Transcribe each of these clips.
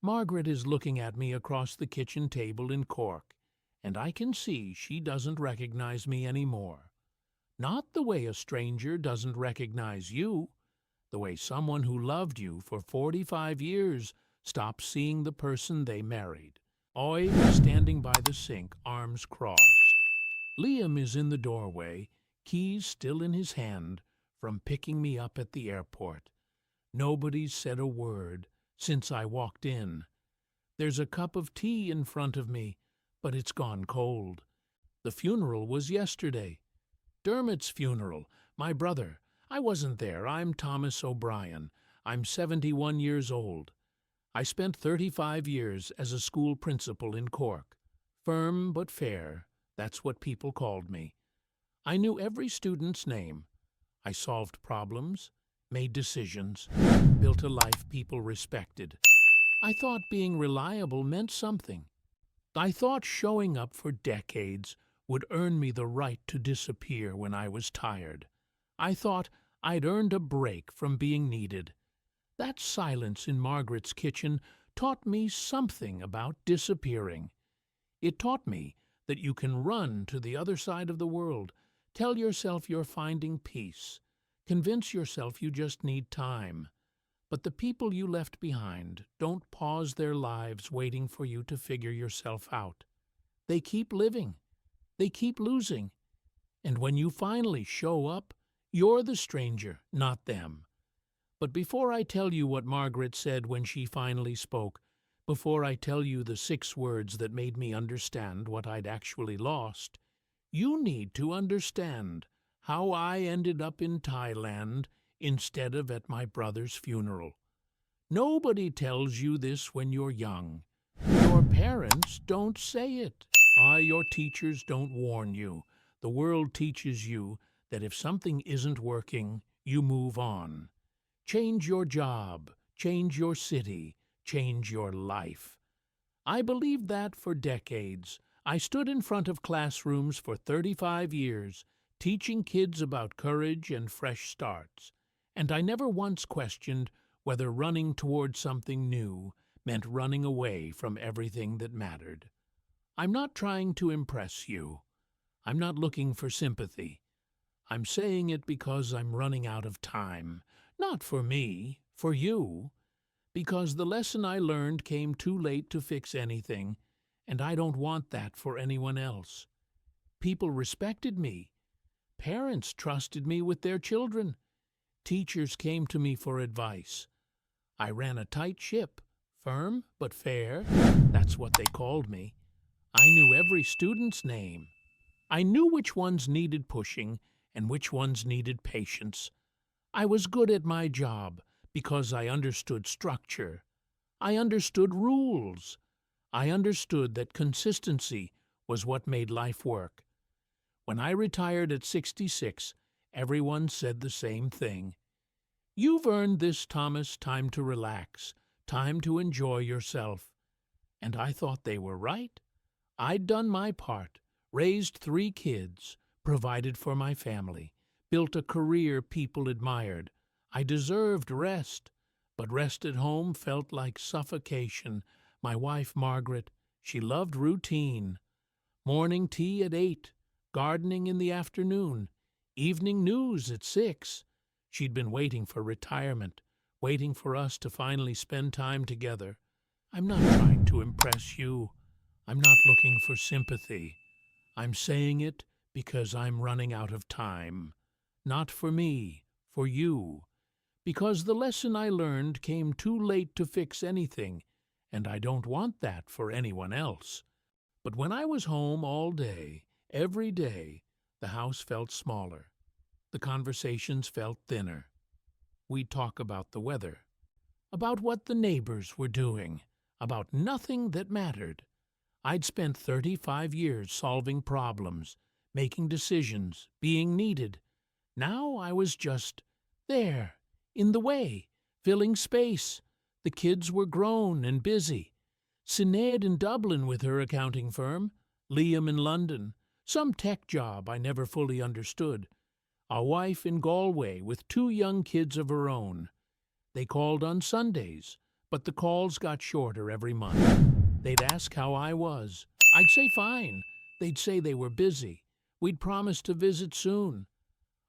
Margaret is looking at me across the kitchen table in Cork, and I can see she doesn't recognize me anymore. Not the way a stranger doesn't recognize you, the way someone who loved you for 45 years stops seeing the person they married. I was standing by the sink, arms crossed. Liam is in the doorway, keys still in his hand from picking me up at the airport. Nobody's said a word since I walked in. There's a cup of tea in front of me, but it's gone cold. The funeral was yesterday. Dermot's funeral, my brother. I wasn't there. I'm Thomas O'Brien. I'm 71 years old. I spent 35 years as a school principal in Cork. Firm but fair, that's what people called me. I knew every student's name. I solved problems, made decisions, built a life people respected. I thought being reliable meant something. I thought showing up for decades would earn me the right to disappear when I was tired. I thought I'd earned a break from being needed. That silence in Margaret's kitchen taught me something about disappearing. It taught me that you can run to the other side of the world, tell yourself you're finding peace, convince yourself you just need time. But the people you left behind don't pause their lives waiting for you to figure yourself out. They keep living. They keep losing. And when you finally show up, you're the stranger, not them. But before I tell you what Margaret said when she finally spoke, before I tell you the 6 words that made me understand what I'd actually lost, you need to understand how I ended up in Thailand instead of at my brother's funeral. Nobody tells you this when you're young. Your parents don't say it. Your teachers don't warn you. The world teaches you that if something isn't working, you move on. Change your job, change your city, change your life. I believed that for decades. I stood in front of classrooms for 35 years, teaching kids about courage and fresh starts. And I never once questioned whether running toward something new meant running away from everything that mattered. I'm not trying to impress you. I'm not looking for sympathy. I'm saying it because I'm running out of time. Not for me, for you. Because the lesson I learned came too late to fix anything, and I don't want that for anyone else. People respected me. Parents trusted me with their children. Teachers came to me for advice. I ran a tight ship, firm but fair. That's what they called me. I knew every student's name. I knew which ones needed pushing and which ones needed patience. I was good at my job because I understood structure. I understood rules. I understood that consistency was what made life work. When I retired at 66, everyone said the same thing. You've earned this, Thomas, time to relax, time to enjoy yourself. And I thought they were right. I'd done my part, raised 3 kids, provided for my family, built a career people admired. I deserved rest, but rest at home felt like suffocation. My wife, Margaret, she loved routine. Morning tea at 8, gardening in the afternoon, evening news at 6. She'd been waiting for retirement, waiting for us to finally spend time together. I'm not trying to impress you. I'm not looking for sympathy. I'm saying it because I'm running out of time. Not for me, for you. Because the lesson I learned came too late to fix anything, and I don't want that for anyone else. But when I was home all day, every day, the house felt smaller. The conversations felt thinner. We'd talk about the weather, about what the neighbors were doing, about nothing that mattered. I'd spent 35 years solving problems, making decisions, being needed. Now I was just there, in the way, filling space. The kids were grown and busy. Sinead in Dublin with her accounting firm, Liam in London, some tech job I never fully understood, a wife in Galway with 2 young kids of her own. They called on Sundays, But the calls got shorter every month. They'd ask how I was. I'd say fine. They'd say they were busy. We'd promised to visit soon.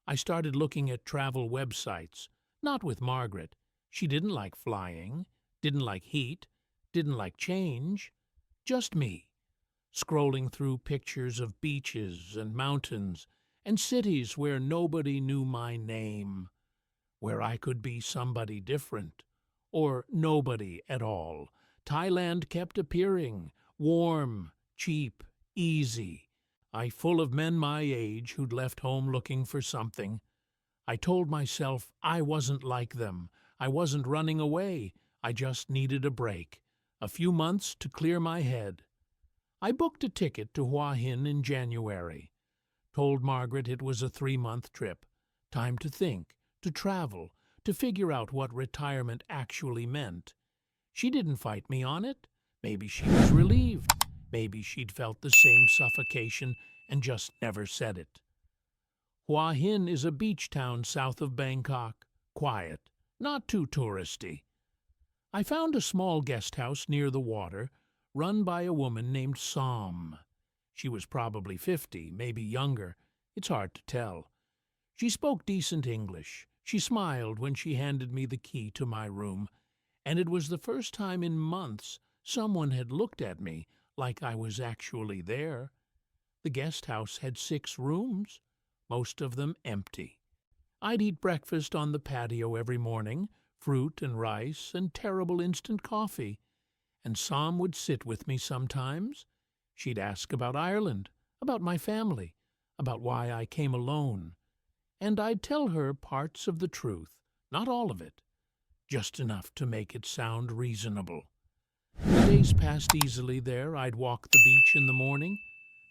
I started looking at travel websites, not with Margaret. She didn't like flying, didn't like heat, didn't like change. Just me, scrolling through pictures of beaches and mountains and cities where nobody knew my name, where I could be somebody different, or nobody at all. Thailand kept appearing, warm, cheap, easy. I full of men my age who'd left home looking for something. I told myself I wasn't like them. I wasn't running away. I just needed a break, a few months to clear my head. I booked a ticket to Hua Hin in January. Told Margaret it was a 3-month trip. Time to think, to travel, to figure out what retirement actually meant. She didn't fight me on it. Maybe she was relieved. Maybe she'd felt the same suffocation and just never said it. Hua Hin is a beach town south of Bangkok. Quiet, not too touristy. I found a small guest house near the water, run by a woman named Som. She was probably 50, maybe younger. It's hard to tell. She spoke decent English. She smiled when she handed me the key to my room, and it was the first time in months someone had looked at me like I was actually there. The guest house had 6 rooms, most of them empty. I'd eat breakfast on the patio every morning, fruit and rice and terrible instant coffee. And Sam would sit with me sometimes. She'd ask about Ireland, about my family, about why I came alone. And I'd tell her parts of the truth, not all of it, just enough to make it sound reasonable. The days passed easily there. I'd walk the beach in the morning,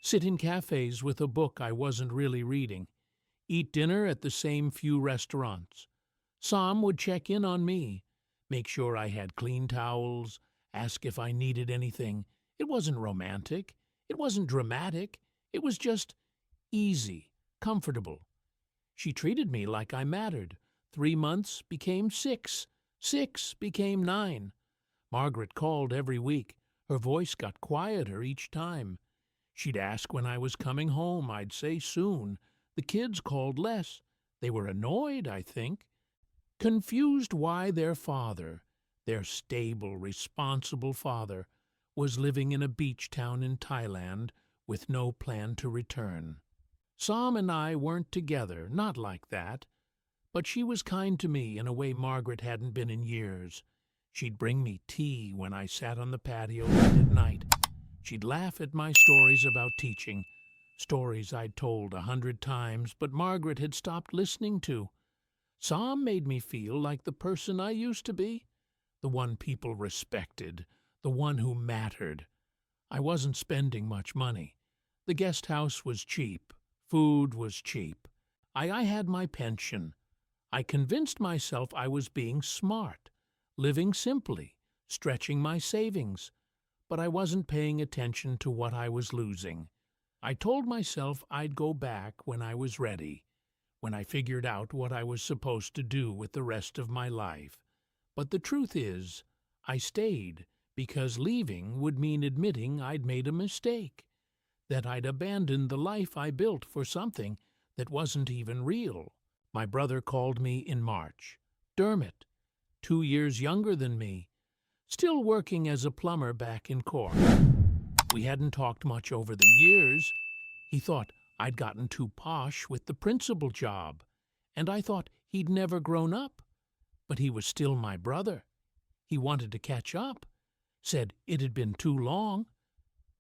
sit in cafes with a book I wasn't really reading, eat dinner at the same few restaurants. Sam would check in on me, make sure I had clean towels, ask if I needed anything. It wasn't romantic. It wasn't dramatic. It was just easy, comfortable. She treated me like I mattered. 3 months became 6. 6 became 9. Margaret called every week. Her voice got quieter each time. She'd ask when I was coming home. I'd say soon. The kids called less. They were annoyed, I think, confused why their father, their stable, responsible father, was living in a beach town in Thailand with no plan to return. Sam and I weren't together, not like that. But she was kind to me in a way Margaret hadn't been in years. She'd bring me tea when I sat on the patio late at night. She'd laugh at my stories about teaching, stories I'd told 100 times, but Margaret had stopped listening to. Sam made me feel like the person I used to be, the one people respected, the one who mattered. I wasn't spending much money. The guest house was cheap. Food was cheap. I had my pension. I convinced myself I was being smart, living simply, stretching my savings. But I wasn't paying attention to what I was losing. I told myself I'd go back when I was ready, when I figured out what I was supposed to do with the rest of my life. But the truth is, I stayed because leaving would mean admitting I'd made a mistake, that I'd abandoned the life I built for something that wasn't even real. My brother called me in March. Dermot, 2 years younger than me, still working as a plumber back in Cork. We hadn't talked much over the years. He thought I'd gotten too posh with the principal job, and I thought he'd never grown up. But he was still my brother. He wanted to catch up, said it had been too long.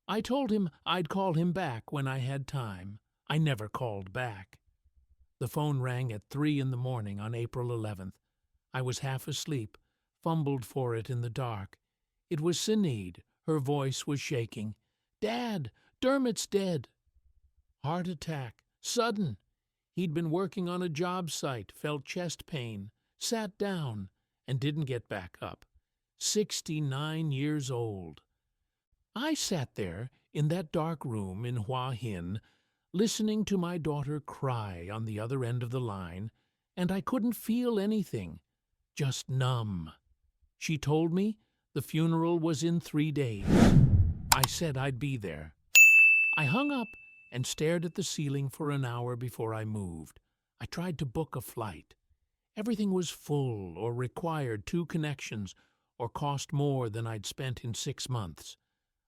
I told him I'd call him back when I had time. I never called back. The phone rang at 3 in the morning on April 11th. I was half asleep, fumbled for it in the dark. It was Sinead. Her voice was shaking. "Dad, Dermot's dead." Heart attack. Sudden. He'd been working on a job site, felt chest pain, sat down, and didn't get back up. 69 years old. I sat there in that dark room in Hua Hin, listening to my daughter cry on the other end of the line, and I couldn't feel anything, just numb. She told me the funeral was in 3 days. I said I'd be there. I hung up and stared at the ceiling for an hour before I moved. I tried to book a flight. Everything was full or required 2 connections or cost more than I'd spent in 6 months.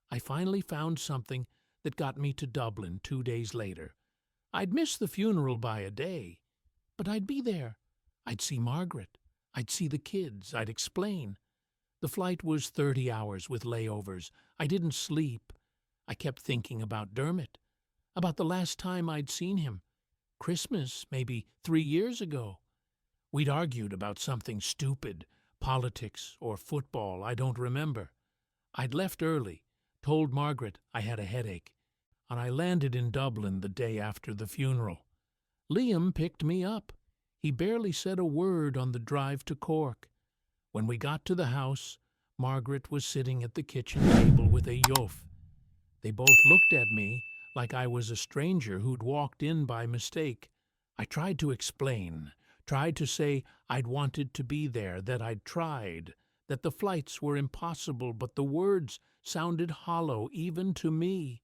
I finally found something that got me to Dublin 2 days later. I'd miss the funeral by a day, but I'd be there. I'd see Margaret. I'd see the kids. I'd explain. The flight was 30 hours with layovers. I didn't sleep. I kept thinking about Dermot, about the last time I'd seen him. Christmas, maybe 3 years ago. We'd argued about something stupid, politics or football, I don't remember. I'd left early, told Margaret I had a headache, and I landed in Dublin the day after the funeral. Liam picked me up. He barely said a word on the drive to Cork. When we got to the house, Margaret was sitting at the kitchen table with a yof. They both looked at me like I was a stranger who'd walked in by mistake. I tried to explain, tried to say I'd wanted to be there, that I'd tried, that the flights were impossible, but the words sounded hollow even to me.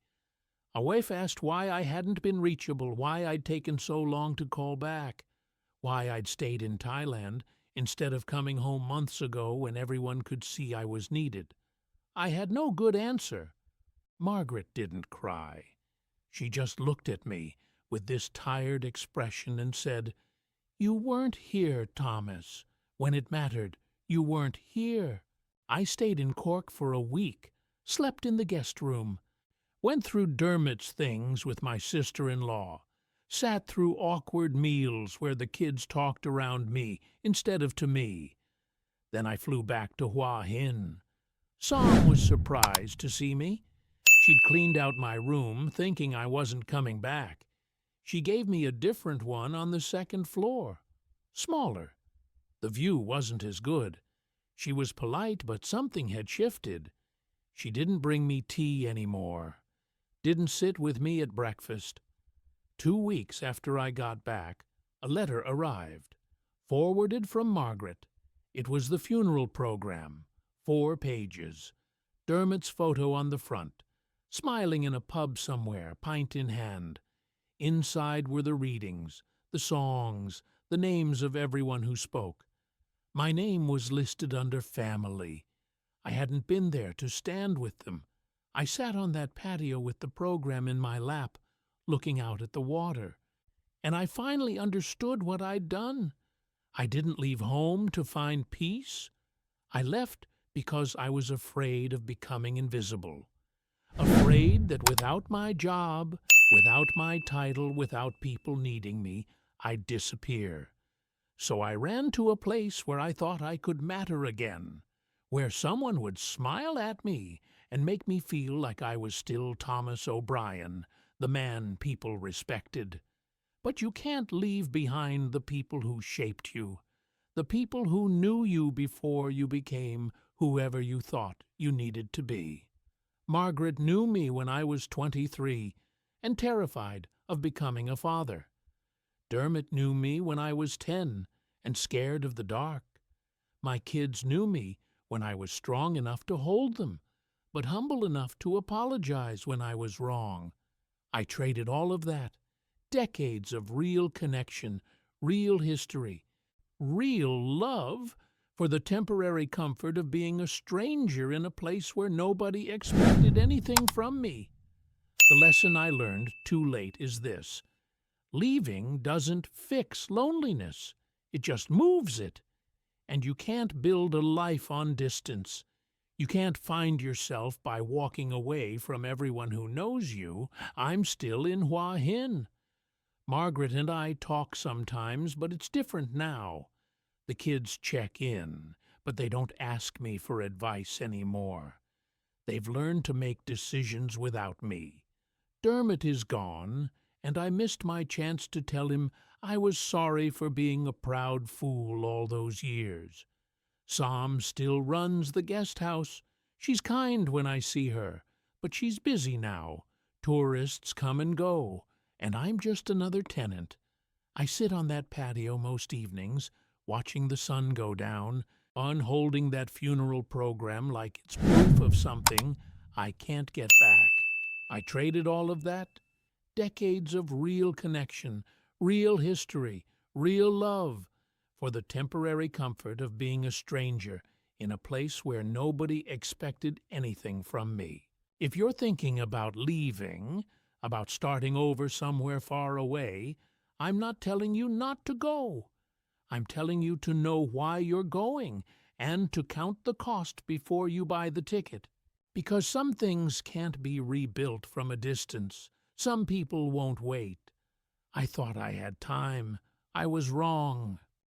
A wife asked why I hadn't been reachable, why I'd taken so long to call back, why I'd stayed in Thailand instead of coming home months ago when everyone could see I was needed. I had no good answer. Margaret didn't cry. She just looked at me with this tired expression and said, "You weren't here, Thomas. When it mattered, you weren't here." I stayed in Cork for a week, slept in the guest room, went through Dermot's things with my sister-in-law, sat through awkward meals where the kids talked around me instead of to me. Then I flew back to Hua Hin. Sam was surprised to see me. She'd cleaned out my room, thinking I wasn't coming back. She gave me a different one on the 2nd floor, smaller. The view wasn't as good. She was polite, but something had shifted. She didn't bring me tea anymore, didn't sit with me at breakfast. 2 weeks after I got back, a letter arrived, forwarded from Margaret. It was the funeral program, 4 pages. Dermot's photo on the front, smiling in a pub somewhere, pint in hand. Inside were the readings, the songs, the names of everyone who spoke. My name was listed under family. I hadn't been there to stand with them. I sat on that patio with the program in my lap, looking out at the water. And I finally understood what I'd done. I didn't leave home to find peace. I left because I was afraid of becoming invisible. Afraid that without my job, without my title, without people needing me, I'd disappear. So I ran to a place where I thought I could matter again, where someone would smile at me and make me feel like I was still Thomas O'Brien, the man people respected. But you can't leave behind the people who shaped you, the people who knew you before you became whoever you thought you needed to be. Margaret knew me when I was 23 and terrified of becoming a father. Dermot knew me when I was 10 and scared of the dark. My kids knew me when I was strong enough to hold them, but humble enough to apologize when I was wrong. I traded all of that, decades of real connection, real history, real love, for the temporary comfort of being a stranger in a place where nobody expected anything from me. The lesson I learned too late is this: leaving doesn't fix loneliness, it just moves it. And you can't build a life on distance. You can't find yourself by walking away from everyone who knows you. I'm still in Hua Hin. Margaret and I talk sometimes, but it's different now. The kids check in, but they don't ask me for advice anymore. They've learned to make decisions without me. Dermot is gone, and I missed my chance to tell him I was sorry for being a proud fool all those years. Sam still runs the guest house. She's kind when I see her, but she's busy now. Tourists come and go, and I'm just another tenant. I sit on that patio most evenings, watching the sun go down, unholding that funeral program like it's proof of something I can't get back. I traded all of that, decades of real connection, real history, real love, for the temporary comfort of being a stranger in a place where nobody expected anything from me. If you're thinking about leaving, about starting over somewhere far away, I'm not telling you not to go. I'm telling you to know why you're going and to count the cost before you buy the ticket. Because some things can't be rebuilt from a distance. Some people won't wait. I thought I had time. I was wrong.